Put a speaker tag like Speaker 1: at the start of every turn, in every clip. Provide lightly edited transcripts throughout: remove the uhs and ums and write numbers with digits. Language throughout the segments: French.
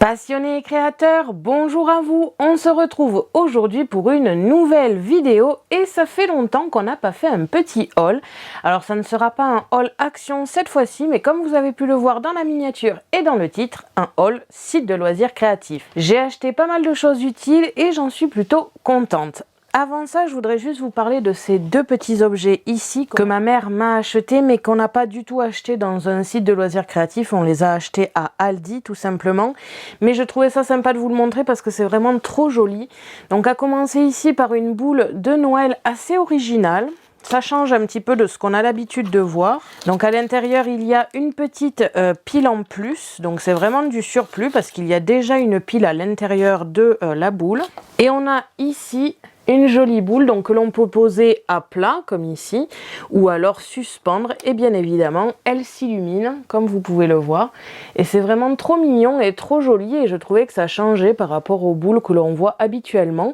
Speaker 1: Passionnés et créateurs, bonjour à vous. On se retrouve aujourd'hui pour une nouvelle vidéo et ça fait longtemps qu'on n'a pas fait un petit haul. Alors ça ne sera pas un haul action cette fois-ci, mais comme vous avez pu le voir dans la miniature et dans le titre, un haul site de loisirs créatifs. J'ai acheté pas mal de choses utiles et j'en suis plutôt contente. Avant ça, je voudrais juste vous parler de ces deux petits objets ici que ma mère m'a acheté mais qu'on n'a pas du tout acheté dans un site de loisirs créatifs. On les a achetés à Aldi tout simplement. Mais je trouvais ça sympa de vous le montrer parce que c'est vraiment trop joli. Donc à commencer ici par une boule de Noël assez originale. Ça change un petit peu de ce qu'on a l'habitude de voir. Donc à l'intérieur, il y a une petite pile en plus. Donc c'est vraiment du surplus parce qu'il y a déjà une pile à l'intérieur de la boule. Et on a ici une jolie boule donc que l'on peut poser à plat comme ici ou alors suspendre et bien évidemment elle s'illumine comme vous pouvez le voir et c'est vraiment trop mignon et trop joli et je trouvais que ça changeait par rapport aux boules que l'on voit habituellement.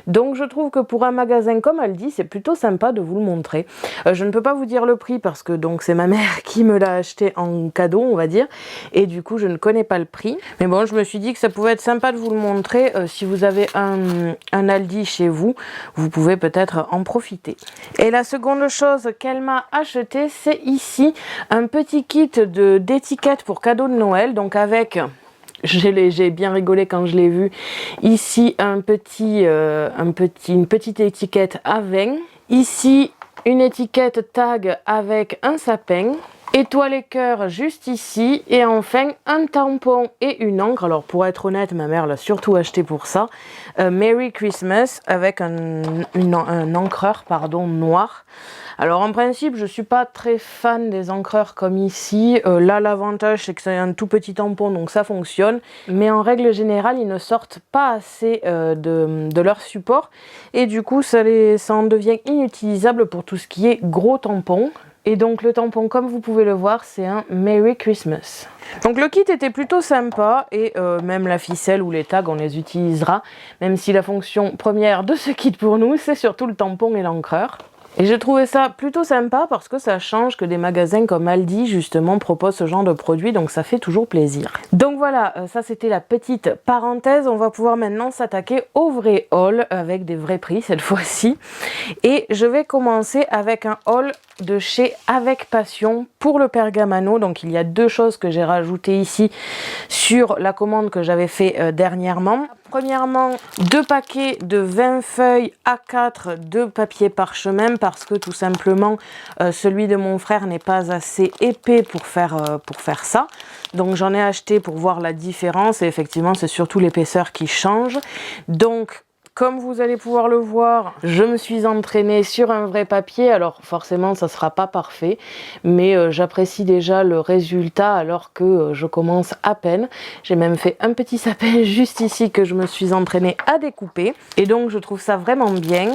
Speaker 1: Donc je trouve que pour un magasin comme Aldi c'est plutôt sympa de vous le montrer. Je ne peux pas vous dire le prix parce que donc c'est ma mère qui me l'a acheté en cadeau on va dire et du coup je ne connais pas le prix, mais bon je me suis dit que ça pouvait être sympa de vous le montrer si vous avez un Aldi chez vous. Vous pouvez peut-être en profiter. Et la seconde chose qu'elle m'a acheté, c'est ici un petit kit d'étiquettes pour cadeau de Noël. Donc avec, j'ai bien rigolé quand je l'ai vu, ici une petite étiquette à vin. Ici une étiquette tag avec un sapin. Étoile et cœur juste ici et enfin un tampon et une encre. Alors pour être honnête, ma mère l'a surtout acheté pour ça. Merry Christmas avec un encreur noir. Alors en principe je suis pas très fan des encreurs comme ici. Là l'avantage c'est que c'est un tout petit tampon donc ça fonctionne. Mais en règle générale ils ne sortent pas assez de leur support. Et du coup ça en devient inutilisable pour tout ce qui est gros tampons. Et donc le tampon, comme vous pouvez le voir, c'est un Merry Christmas. Donc le kit était plutôt sympa et même la ficelle ou les tags, on les utilisera. Même si la fonction première de ce kit pour nous, c'est surtout le tampon et l'encreur. Et j'ai trouvé ça plutôt sympa parce que ça change que des magasins comme Aldi justement proposent ce genre de produits, donc ça fait toujours plaisir. Donc voilà, ça c'était la petite parenthèse. On va pouvoir maintenant s'attaquer au vrai haul avec des vrais prix cette fois-ci. Et je vais commencer avec un haul de chez Avec Passion pour le Pergamano. Donc il y a deux choses que j'ai rajoutées ici sur la commande que j'avais fait dernièrement. Premièrement, 2 paquets de 20 feuilles A4 de papier parchemin parce que tout simplement celui de mon frère n'est pas assez épais pour faire ça. Donc j'en ai acheté pour voir la différence et effectivement c'est surtout l'épaisseur qui change. Donc comme vous allez pouvoir le voir, je me suis entraînée sur un vrai papier. Alors forcément, ça ne sera pas parfait, mais j'apprécie déjà le résultat alors que je commence à peine. J'ai même fait un petit sapin juste ici que je me suis entraînée à découper. Et donc, je trouve ça vraiment bien.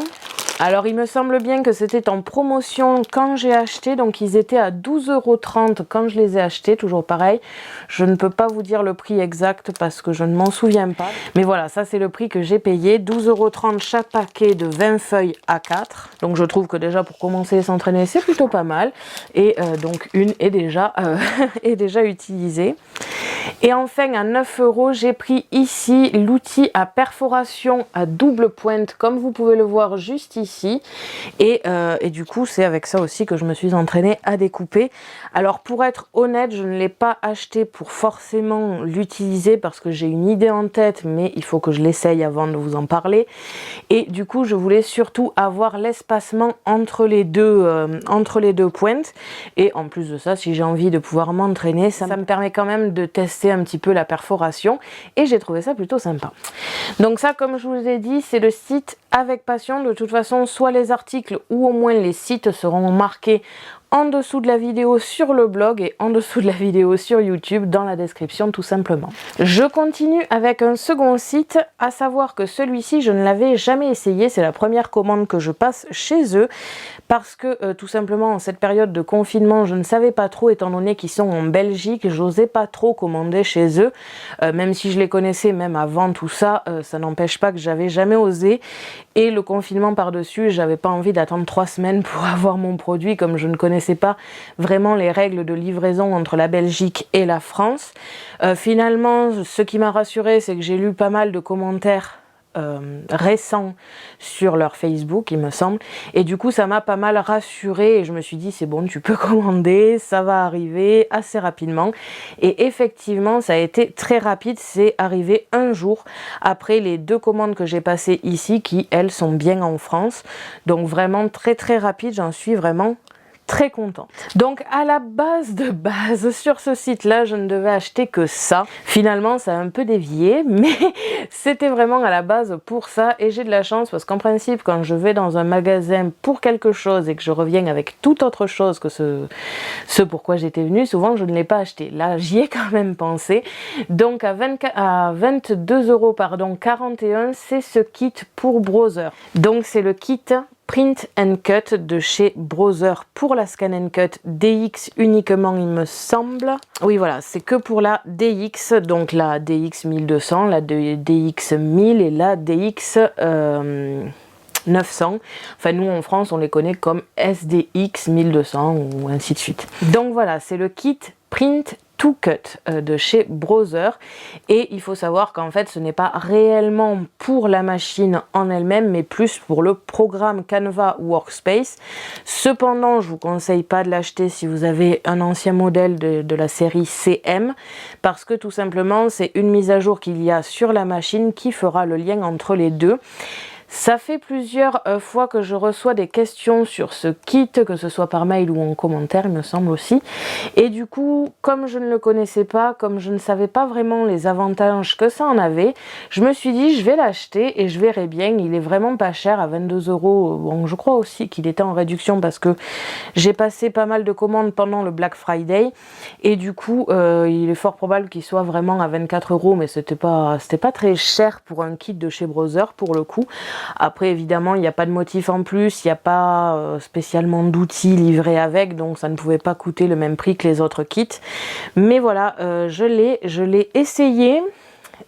Speaker 1: Alors il me semble bien que c'était en promotion quand j'ai acheté, donc ils étaient à 12,30 € quand je les ai achetés, toujours pareil. Je ne peux pas vous dire le prix exact parce que je ne m'en souviens pas. Mais voilà, ça c'est le prix que j'ai payé, 12,30 € chaque paquet de 20 feuilles A4. Donc je trouve que déjà pour commencer à s'entraîner c'est plutôt pas mal. Et donc une est déjà, est déjà utilisée. Et enfin à 9 €, j'ai pris ici l'outil à perforation à double pointe comme vous pouvez le voir juste ici. Et du coup c'est avec ça aussi que je me suis entraînée à découper. Alors pour être honnête, je ne l'ai pas acheté pour forcément l'utiliser parce que j'ai une idée en tête, mais il faut que je l'essaye avant de vous en parler. Et du coup je voulais surtout avoir l'espacement entre les deux pointes. Et en plus de ça, si j'ai envie de pouvoir m'entraîner, ça me permet quand même de tester un petit peu la perforation et j'ai trouvé ça plutôt sympa. Donc ça, comme je vous ai dit, c'est le site Avec Passion. De toute façon, soit les articles ou au moins les sites seront marqués en dessous de la vidéo sur le blog et en dessous de la vidéo sur YouTube dans la description tout simplement. Je continue avec un second site, à savoir que celui-ci je ne l'avais jamais essayé, c'est la première commande que je passe chez eux parce que tout simplement en cette période de confinement je ne savais pas trop, étant donné qu'ils sont en Belgique, j'osais pas trop commander chez eux, même si je les connaissais même avant tout ça, ça n'empêche pas que j'avais jamais osé. Et le confinement par-dessus, j'avais pas envie d'attendre 3 semaines pour avoir mon produit, comme je ne connaissais connaissais pas vraiment les règles de livraison entre la Belgique et la France. Finalement, ce qui m'a rassurée, c'est que j'ai lu pas mal de commentaires récents sur leur Facebook, il me semble, et du coup ça m'a pas mal rassurée et je me suis dit c'est bon, tu peux commander, ça va arriver assez rapidement. Et effectivement ça a été très rapide, c'est arrivé un jour après les 2 commandes que j'ai passées ici qui elles sont bien en France, donc vraiment très rapide, j'en suis vraiment très contente. Donc à la base de base, sur ce site-là, je ne devais acheter que ça. Finalement, ça a un peu dévié, mais c'était vraiment à la base pour ça. Et j'ai de la chance parce qu'en principe, quand je vais dans un magasin pour quelque chose et que je reviens avec toute autre chose que ce pourquoi j'étais venue, souvent je ne l'ai pas acheté. Là, j'y ai quand même pensé. Donc à 22 euros, pardon, 41, c'est ce kit pour browser. Donc c'est le kit Print and Cut de chez Browser pour la Scan and Cut DX uniquement, il me semble. Oui, voilà, c'est que pour la DX, donc la DX 1200, la DX 1000 et la DX 900. Enfin, nous en France, on les connaît comme SDX 1200 ou ainsi de suite. Donc voilà, c'est le kit Print to Cut de chez Browser, et il faut savoir qu'en fait ce n'est pas réellement pour la machine en elle-même mais plus pour le programme Canva Workspace. Cependant, je vous conseille pas de l'acheter si vous avez un ancien modèle de la série CM, parce que tout simplement c'est une mise à jour qu'il y a sur la machine qui fera le lien entre les deux. Ça fait plusieurs fois que je reçois des questions sur ce kit, que ce soit par mail ou en commentaire, il me semble aussi. Et du coup, comme je ne le connaissais pas, comme je ne savais pas vraiment les avantages que ça en avait, je me suis dit je vais l'acheter et je verrai bien. Il est vraiment pas cher, à 22 euros. Bon, je crois aussi qu'il était en réduction parce que j'ai passé pas mal de commandes pendant le Black Friday. Et du coup, il est fort probable qu'il soit vraiment à 24 euros, mais c'était pas très cher pour un kit de chez Browser pour le coup. Après évidemment il n'y a pas de motif en plus, il n'y a pas spécialement d'outils livrés avec, donc ça ne pouvait pas coûter le même prix que les autres kits. Mais voilà, je l'ai essayé.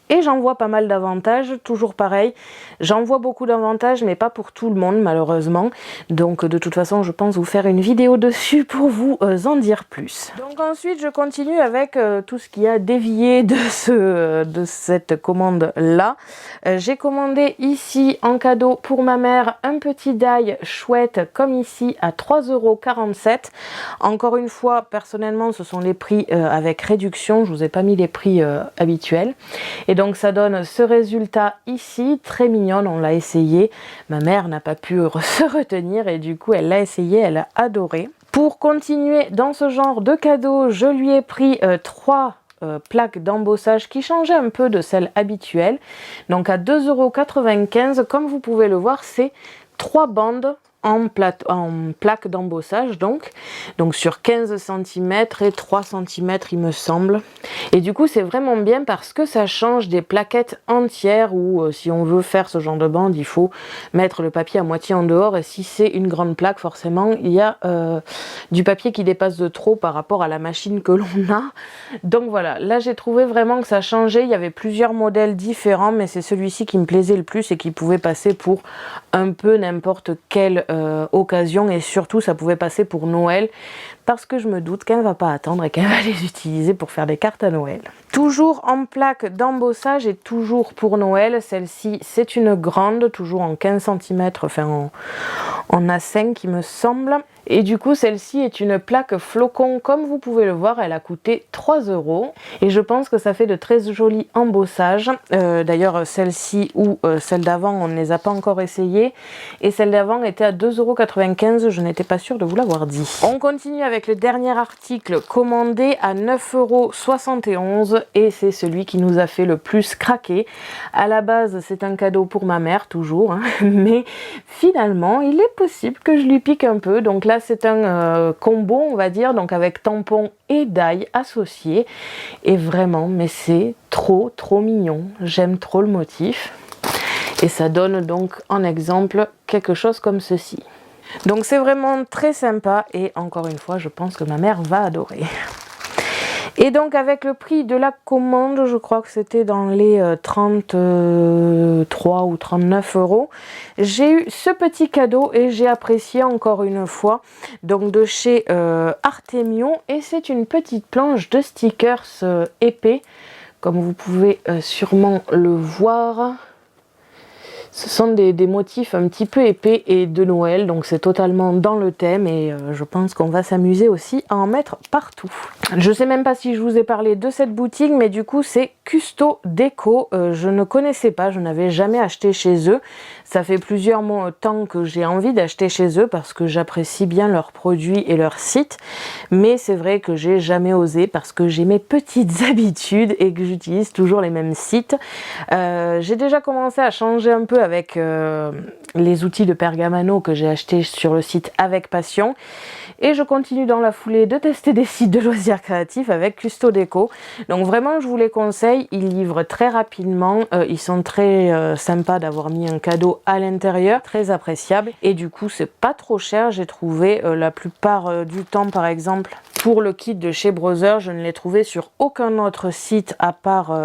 Speaker 1: Et j'en vois pas mal d'avantages, toujours pareil, j'en vois beaucoup d'avantages mais pas pour tout le monde malheureusement. Donc de toute façon je pense vous faire une vidéo dessus pour vous en dire plus. Donc ensuite je continue avec tout ce qui a dévié de cette commande là. J'ai commandé ici en cadeau pour ma mère un petit die chouette comme ici à 3,47 €. Encore une fois personnellement ce sont les prix avec réduction, je vous ai pas mis les prix habituels. Et donc ça donne ce résultat ici, très mignonne, on l'a essayé. Ma mère n'a pas pu se retenir et du coup elle l'a essayé, elle a adoré. Pour continuer dans ce genre de cadeau, je lui ai pris 3 plaques d'embossage qui changeaient un peu de celles habituelles. Donc à 2,95 €, comme vous pouvez le voir, c'est 3 bandes en plaque d'embossage donc sur 15 cm et 3 cm il me semble. Et du coup c'est vraiment bien parce que ça change des plaquettes entières où si on veut faire ce genre de bande il faut mettre le papier à moitié en dehors, et si c'est une grande plaque forcément il y a du papier qui dépasse de trop par rapport à la machine que l'on a. Donc voilà, là j'ai trouvé vraiment que ça changeait, il y avait plusieurs modèles différents mais c'est celui-ci qui me plaisait le plus et qui pouvait passer pour un peu n'importe quelle occasion, et surtout ça pouvait passer pour Noël parce que je me doute qu'elle ne va pas attendre et qu'elle va les utiliser pour faire des cartes à Noël. Toujours en plaque d'embossage et toujours pour Noël, celle-ci c'est une grande, toujours en 15 cm, enfin en A5 il me semble. Et du coup celle-ci est une plaque flocon, comme vous pouvez le voir, elle a coûté 3 € et je pense que ça fait de très jolis embossages. D'ailleurs celle-ci ou celle d'avant on ne les a pas encore essayées, et celle d'avant était à 2,95 €, je n'étais pas sûre de vous l'avoir dit. On continue avec le dernier article commandé à 9,71 € et c'est celui qui nous a fait le plus craquer. À la base c'est un cadeau pour ma mère toujours, hein, mais finalement il est possible que je lui pique un peu. Donc là c'est un combo on va dire, donc avec tampon et die associés, et vraiment mais c'est trop mignon, j'aime trop le motif et ça donne donc en exemple quelque chose comme ceci. Donc c'est vraiment très sympa et encore une fois je pense que ma mère va adorer. Et donc avec le prix de la commande, je crois que c'était dans les 33 ou 39 €, j'ai eu ce petit cadeau et j'ai apprécié encore une fois. Donc de chez Artemion, et c'est une petite planche de stickers épais, comme vous pouvez sûrement le voir. Ce sont des motifs un petit peu épais et de Noël, donc c'est totalement dans le thème et je pense qu'on va s'amuser aussi à en mettre partout. Je sais même pas si je vous ai parlé de cette boutique, mais du coup c'est Custo Déco. Je ne connaissais pas, je n'avais jamais acheté chez eux. Ça fait plusieurs temps que j'ai envie d'acheter chez eux parce que j'apprécie bien leurs produits et leur site, mais c'est vrai que j'ai jamais osé parce que j'ai mes petites habitudes et que j'utilise toujours les mêmes sites. J'ai déjà commencé à changer un peu avec les outils de Pergamano que j'ai acheté sur le site Avec Passion, et je continue dans la foulée de tester des sites de loisirs créatifs avec Custo Déco. Donc vraiment je vous les conseille, ils livrent très rapidement, ils sont très sympas d'avoir mis un cadeau à l'intérieur, très appréciable, et du coup c'est pas trop cher, j'ai trouvé la plupart du temps. Par exemple pour le kit de chez Brother, je ne l'ai trouvé sur aucun autre site à part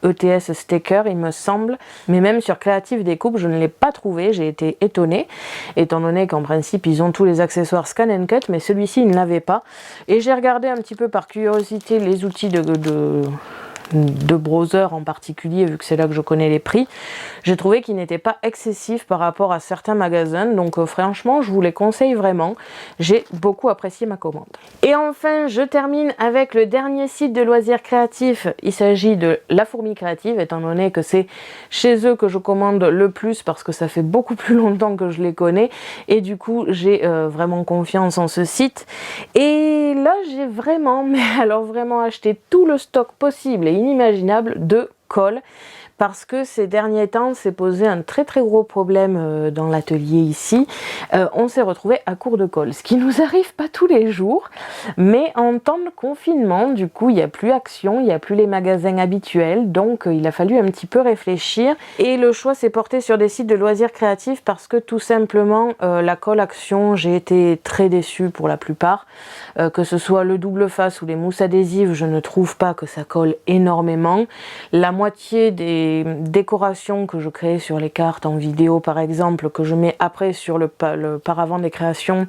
Speaker 1: ETS Sticker il me semble, mais même sur Creative Découpe je ne l'ai pas trouvé. J'ai été étonnée étant donné qu'en principe ils ont tous les accessoires Scan and Cut, mais celui-ci il ne l'avait pas, et j'ai regardé un petit peu par curiosité les outils de Brother en particulier, vu que c'est là que je connais les prix. J'ai trouvé qu'ils n'étaient pas excessifs par rapport à certains magasins, donc franchement je vous les conseille vraiment. J'ai beaucoup apprécié ma commande. Et enfin je termine avec le dernier site de loisirs créatifs. Il s'agit de La Fourmi Créative, étant donné que c'est chez eux que je commande le plus parce que ça fait beaucoup plus longtemps que je les connais, et du coup j'ai vraiment confiance en ce site. Et là j'ai vraiment, mais alors vraiment acheté tout le stock possible et inimaginable de colle, parce que ces derniers temps s'est posé un très gros problème dans l'atelier ici. On s'est retrouvé à court de colle, ce qui nous arrive pas tous les jours, mais en temps de confinement, du coup il n'y a plus action, il n'y a plus les magasins habituels, donc il a fallu un petit peu réfléchir, et le choix s'est porté sur des sites de loisirs créatifs parce que tout simplement la colle action, j'ai été très déçue pour la plupart, que ce soit le double face ou les mousses adhésives, je ne trouve pas que ça colle énormément. La moitié des décorations que je crée sur les cartes en vidéo par exemple, que je mets après sur le paravent des créations,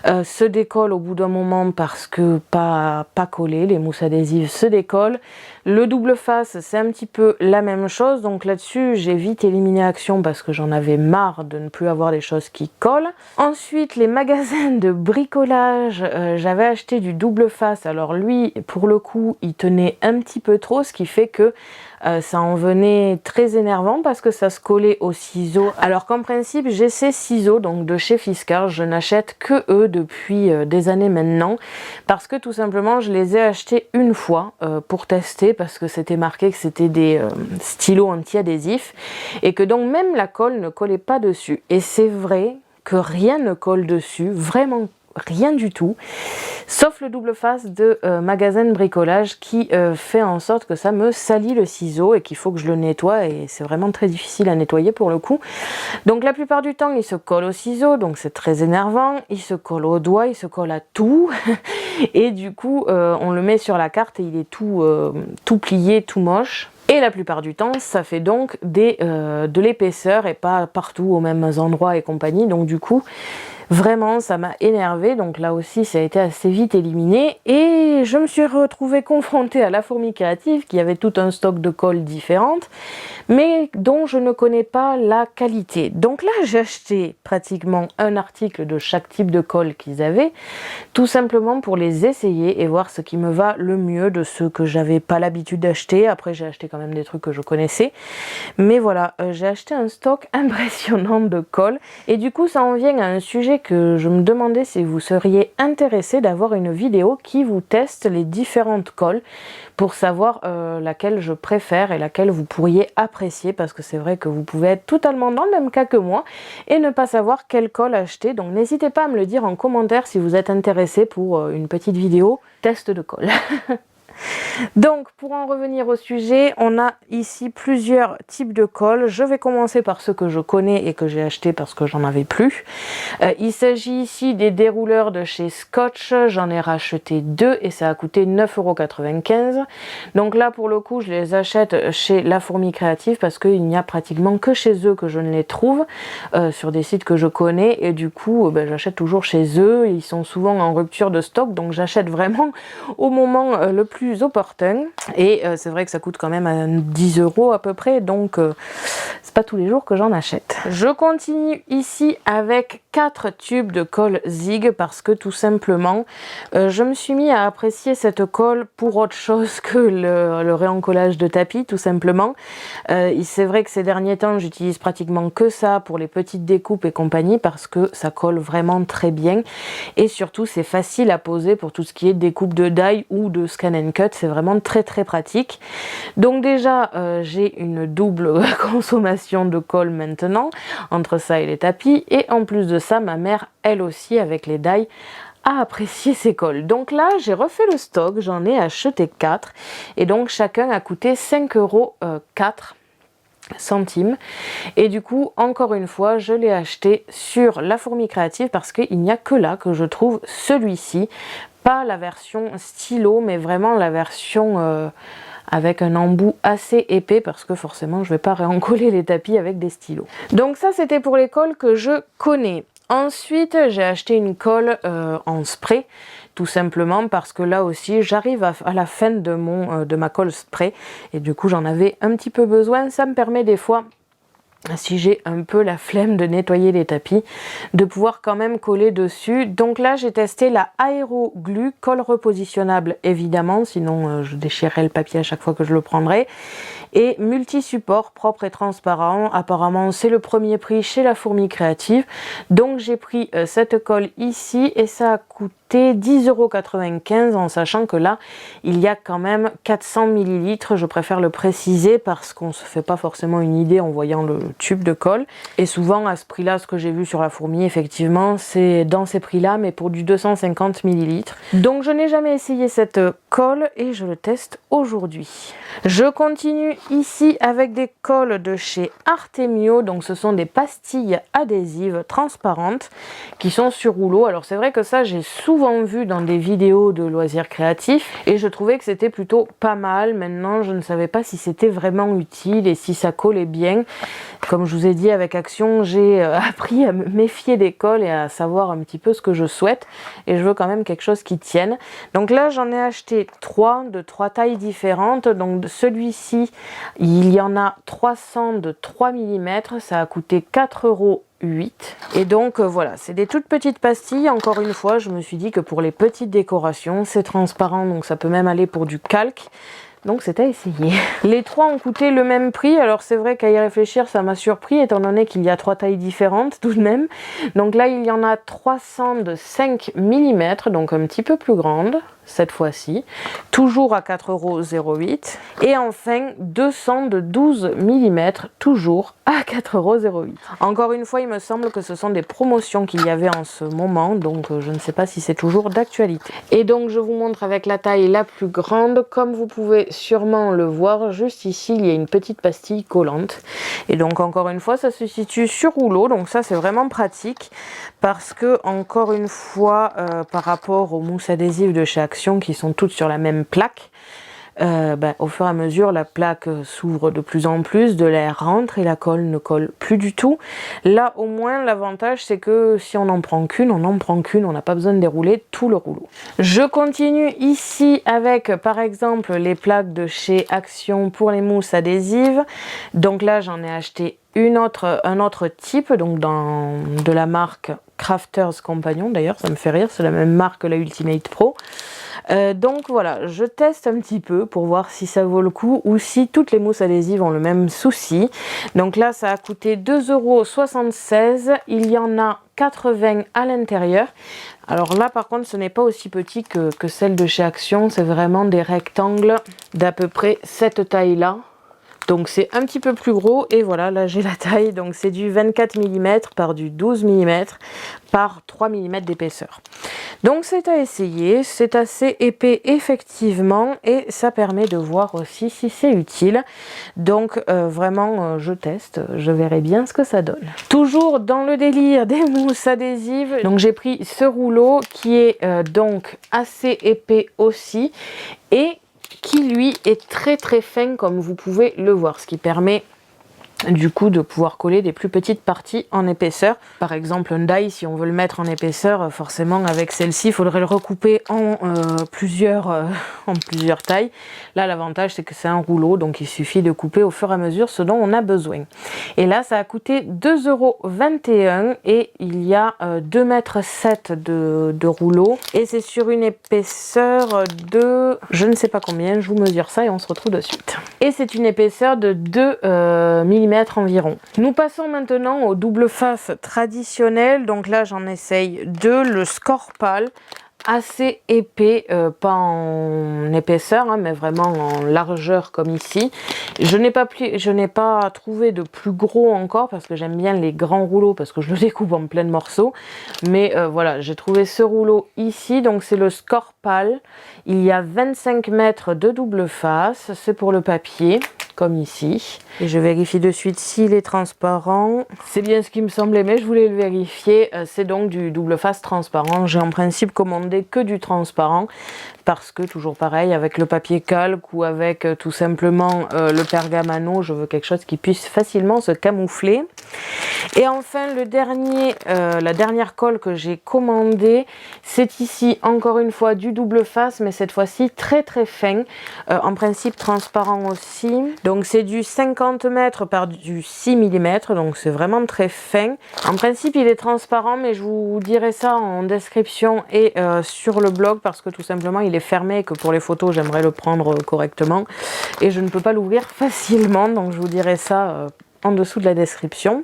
Speaker 1: se décolle au bout d'un moment parce que pas collé, les mousses adhésives se décollent. Le double face c'est un petit peu la même chose, donc là-dessus j'ai vite éliminé action parce que j'en avais marre de ne plus avoir des choses qui collent. Ensuite les magasins de bricolage, j'avais acheté du double face, alors lui pour le coup il tenait un petit peu trop, ce qui fait que ça en venait très énervant parce que ça se collait aux ciseaux, alors qu'en principe j'ai ces ciseaux donc de chez Fiskars, je n'achète que eux depuis des années maintenant, parce que tout simplement je les ai achetés une fois pour tester, parce que c'était marqué que c'était des stylos anti-adhésifs et que donc même la colle ne collait pas dessus, et c'est vrai que rien ne colle dessus, vraiment rien du tout, sauf le double face de magasin de bricolage qui fait en sorte que ça me salit le ciseau et qu'il faut que je le nettoie, et c'est vraiment très difficile à nettoyer pour le coup. Donc la plupart du temps il se colle au ciseau, donc c'est très énervant, il se colle aux doigts, il se colle à tout et du coup on le met sur la carte et il est tout plié, tout moche. Et la plupart du temps, ça fait donc de l'épaisseur et pas partout aux mêmes endroits et compagnie. Donc du coup, vraiment, ça m'a énervé. Donc là aussi, ça a été assez vite éliminé. Et je me suis retrouvée confrontée à La Fourmi Créative, qui avait tout un stock de colle différentes, mais dont je ne connais pas la qualité. Donc là, j'ai acheté pratiquement un article de chaque type de colle qu'ils avaient, tout simplement pour les essayer et voir ce qui me va le mieux de ceux que j'avais pas l'habitude d'acheter. Après, j'ai acheté quand même des trucs que je connaissais. Mais voilà, j'ai acheté un stock impressionnant de colle. Et du coup, ça en vient à un sujet que je me demandais si vous seriez intéressé d'avoir une vidéo qui vous teste les différentes colles pour savoir laquelle je préfère et laquelle vous pourriez apprécier, parce que c'est vrai que vous pouvez être totalement dans le même cas que moi et ne pas savoir quelle colle acheter. Donc n'hésitez pas à me le dire en commentaire si vous êtes intéressé pour une petite vidéo test de colle. Donc pour en revenir au sujet, on a ici plusieurs types de colle. Je vais commencer par ceux que je connais et que j'ai acheté parce que j'en avais plus. Il s'agit ici des dérouleurs de chez Scotch. J'en ai racheté 2 et ça a coûté 9,95 €. Donc là pour le coup je les achète chez La Fourmi Créative parce qu'il n'y a pratiquement que chez eux que je ne les trouve sur des sites que je connais, et du coup j'achète toujours chez eux. Ils sont souvent en rupture de stock, donc j'achète vraiment au moment le plus opportun. Et c'est vrai que ça coûte quand même à 10 € à peu près, donc c'est pas tous les jours que j'en achète. Je continue ici avec 4 tubes de colle Zig parce que tout simplement je me suis mis à apprécier cette colle pour autre chose que le réencollage de tapis, tout simplement. C'est vrai que ces derniers temps j'utilise pratiquement que ça pour les petites découpes et compagnie parce que ça colle vraiment très bien, et surtout c'est facile à poser pour tout ce qui est découpe de die ou de scan and cut. C'est vraiment très pratique. Donc déjà j'ai une double consommation de colle maintenant entre ça et les tapis, et en plus de ça ma mère elle aussi avec les die a apprécié ces colles. Donc là j'ai refait le stock, j'en ai acheté 4 et donc chacun a coûté 5,04 €. Et du coup encore une fois je l'ai acheté sur La Fourmi Créative parce qu'il n'y a que là que je trouve celui-ci, pas la version stylo mais vraiment la version avec un embout assez épais parce que forcément je vais pas réencoller les tapis avec des stylos. Donc ça c'était pour les colles que je connais. Ensuite j'ai acheté une colle en spray, tout simplement parce que là aussi j'arrive à la fin de ma colle spray et du coup j'en avais un petit peu besoin. Ça me permet des fois, si j'ai un peu la flemme de nettoyer les tapis, de pouvoir quand même coller dessus. Donc là j'ai testé la Aero Glue, colle repositionnable évidemment, sinon je déchirerais le papier à chaque fois que je le prendrais, et multi-support propre et transparent. Apparemment c'est le premier prix chez La Fourmi Créative, donc j'ai pris cette colle ici et ça a coûté 10,95 € en sachant que là il y a quand même 400 ml. Je préfère le préciser parce qu'on se fait pas forcément une idée en voyant le tube de colle, et souvent à ce prix là, ce que j'ai vu sur La Fourmi effectivement c'est dans ces prix là mais pour du 250 ml. Donc je n'ai jamais essayé cette colle et je le teste aujourd'hui. Je continue ici avec des colles de chez Artemio. Donc ce sont des pastilles adhésives transparentes qui sont sur rouleau. Alors c'est vrai que ça j'ai souvent vu dans des vidéos de loisirs créatifs et je trouvais que c'était plutôt pas mal. Maintenant je ne savais pas si c'était vraiment utile et si ça collait bien. Comme je vous ai dit avec Action, j'ai appris à me méfier des colles et à savoir un petit peu ce que je souhaite, et je veux quand même quelque chose qui tienne. Donc là j'en ai acheté 3 de 3 tailles différentes. Donc celui-ci il y en a 300 de 3 mm, ça a coûté 4,08 €. Et donc voilà, c'est des toutes petites pastilles. Encore une fois je me suis dit que pour les petites décorations c'est transparent, donc ça peut même aller pour du calque. Donc c'est à essayer. Les 3 ont coûté le même prix. Alors c'est vrai qu'à y réfléchir ça m'a surpris étant donné qu'il y a 3 tailles différentes tout de même. Donc là il y en a 300 de 5 mm, donc un petit peu plus grande cette fois-ci, toujours à 4,08 €. Et enfin 200 de 12 mm, toujours à 4,08 €. Encore une fois il me semble que ce sont des promotions qu'il y avait en ce moment, donc je ne sais pas si c'est toujours d'actualité. Et donc je vous montre avec la taille la plus grande. Comme vous pouvez sûrement le voir, juste ici il y a une petite pastille collante, et donc encore une fois ça se situe sur rouleau, donc ça c'est vraiment pratique parce que encore une fois par rapport aux mousses adhésives de chez Action qui sont toutes sur la même plaque, au fur et à mesure la plaque s'ouvre de plus en plus, de l'air rentre et la colle ne colle plus du tout. Là au moins l'avantage c'est que si on n'en prend qu'une, on n'en prend qu'une, on n'a pas besoin de dérouler tout le rouleau. Je continue ici avec par exemple les plaques de chez Action pour les mousses adhésives. Donc là j'en ai acheté un autre type, donc de la marque Crafters Compagnon. D'ailleurs ça me fait rire, c'est la même marque que la Ultimate Pro. Donc voilà, je teste un petit peu pour voir si ça vaut le coup ou si toutes les mousses adhésives ont le même souci. Donc là ça a coûté 2,76 €. Il y en a 80 à l'intérieur. Alors là par contre ce n'est pas aussi petit que celle de chez Action, c'est vraiment des rectangles d'à peu près cette taille là. Donc c'est un petit peu plus gros et voilà, là j'ai la taille. Donc c'est du 24 mm par du 12 mm par 3 mm d'épaisseur. Donc c'est à essayer, c'est assez épais effectivement et ça permet de voir aussi si c'est utile. Donc vraiment je teste, je verrai bien ce que ça donne. Toujours dans le délire des mousses adhésives, donc j'ai pris ce rouleau qui est donc assez épais aussi et qui lui est très très fin comme vous pouvez le voir, ce qui permet du coup de pouvoir coller des plus petites parties en épaisseur. Par exemple un die, si on veut le mettre en épaisseur, forcément avec celle-ci il faudrait le recouper en plusieurs tailles. Là l'avantage c'est que c'est un rouleau, donc il suffit de couper au fur et à mesure ce dont on a besoin. Et là ça a coûté 2,21 € et il y a 2,7 m de rouleau et c'est sur une épaisseur de je ne sais pas combien, je vous mesure ça et on se retrouve de suite. Et c'est une épaisseur de 2 mm environ. Nous passons maintenant au double face traditionnel. Donc là j'en essaye deux, le Scorpal, assez épais, pas en épaisseur hein, mais vraiment en largeur comme ici. Je n'ai pas trouvé de plus gros encore parce que j'aime bien les grands rouleaux parce que je le découpe en plein de morceaux, mais voilà, j'ai trouvé ce rouleau ici. Donc c'est le Scorpal, il y a 25 mètres de double face, c'est pour le papier comme ici et je vérifie de suite s'il est transparent. C'est bien ce qui me semblait mais je voulais le vérifier. C'est donc du double face transparent. J'ai en principe commandé que du transparent parce que toujours pareil avec le papier calque ou avec tout simplement le pergamano, je veux quelque chose qui puisse facilement se camoufler. Et enfin le dernier, la dernière colle que j'ai commandée, c'est ici encore une fois du double face mais cette fois-ci très très fin, en principe transparent aussi. Donc c'est du 50 mètres par du 6 mm, donc c'est vraiment très fin. En principe il est transparent mais je vous dirai ça en description et sur le blog parce que tout simplement il est fermé et que pour les photos j'aimerais le prendre correctement et je ne peux pas l'ouvrir facilement, donc je vous dirai ça en dessous de la description.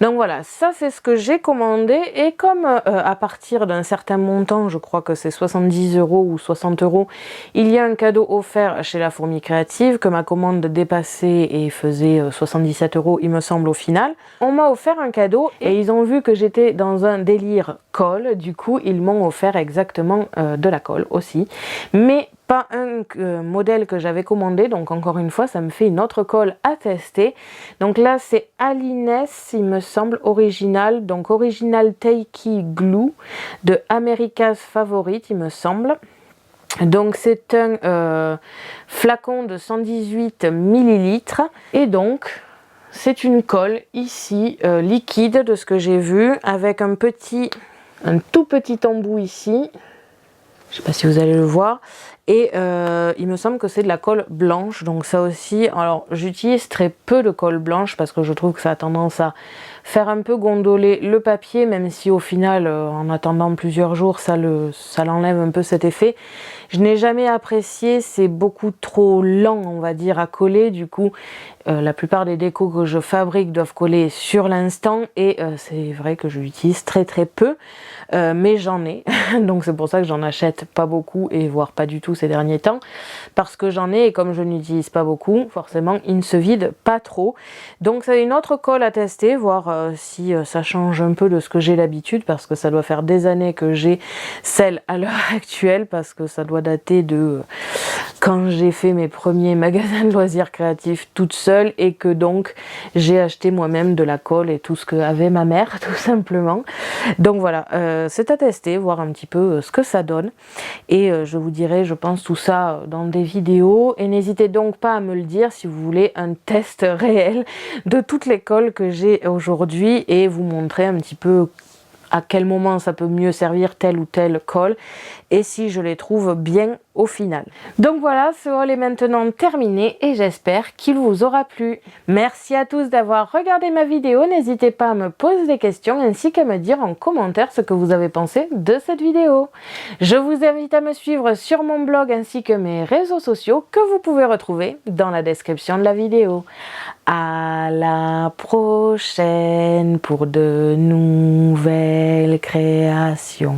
Speaker 1: Donc voilà, ça c'est ce que j'ai commandé et comme à partir d'un certain montant, je crois que c'est 70 € ou 60 €, il y a un cadeau offert chez La Fourmi Créative, que ma commande dépassait et faisait 77 € il me semble au final. On m'a offert un cadeau et ils ont vu que j'étais dans un délire colle, du coup ils m'ont offert exactement de la colle aussi, mais pas un modèle que j'avais commandé, donc encore une fois ça me fait une autre colle à tester. Donc là c'est Alines il me semble, original, donc Original Tacky Glue de America's Favorite il me semble. Donc c'est un flacon de 118 ml et donc c'est une colle ici liquide de ce que j'ai vu avec un tout petit embout ici. Je sais pas si vous allez le voir. Et il me semble que c'est de la colle blanche, donc ça aussi, alors j'utilise très peu de colle blanche parce que je trouve que ça a tendance à faire un peu gondoler le papier, même si au final en attendant plusieurs jours ça l'enlève un peu cet effet. Je n'ai jamais apprécié, c'est beaucoup trop lent on va dire à coller, du coup la plupart des décos que je fabrique doivent coller sur l'instant et c'est vrai que je l'utilise très très peu, mais j'en ai donc c'est pour ça que j'en achète pas beaucoup et voire pas du tout ces derniers temps, parce que j'en ai et comme je n'utilise pas beaucoup, forcément il ne se vide pas trop. Donc c'est une autre colle à tester, voir si ça change un peu de ce que j'ai l'habitude, parce que ça doit faire des années que j'ai celle à l'heure actuelle, parce que ça doit dater de quand j'ai fait mes premiers magasins de loisirs créatifs toute seule et que donc j'ai acheté moi-même de la colle et tout ce que avait ma mère tout simplement. Donc voilà, c'est à tester, voir un petit peu ce que ça donne et je vous dirai je pense tout ça dans des vidéos et n'hésitez donc pas à me le dire si vous voulez un test réel de toutes les colles que j'ai aujourd'hui et vous montrer un petit peu à quel moment ça peut mieux servir telle ou telle colle et si je les trouve bien au final. Donc voilà, ce haul est maintenant terminé et j'espère qu'il vous aura plu. Merci à tous d'avoir regardé ma vidéo, n'hésitez pas à me poser des questions ainsi qu'à me dire en commentaire ce que vous avez pensé de cette vidéo. Je vous invite à me suivre sur mon blog ainsi que mes réseaux sociaux que vous pouvez retrouver dans la description de la vidéo. À la prochaine pour de nouvelles créations.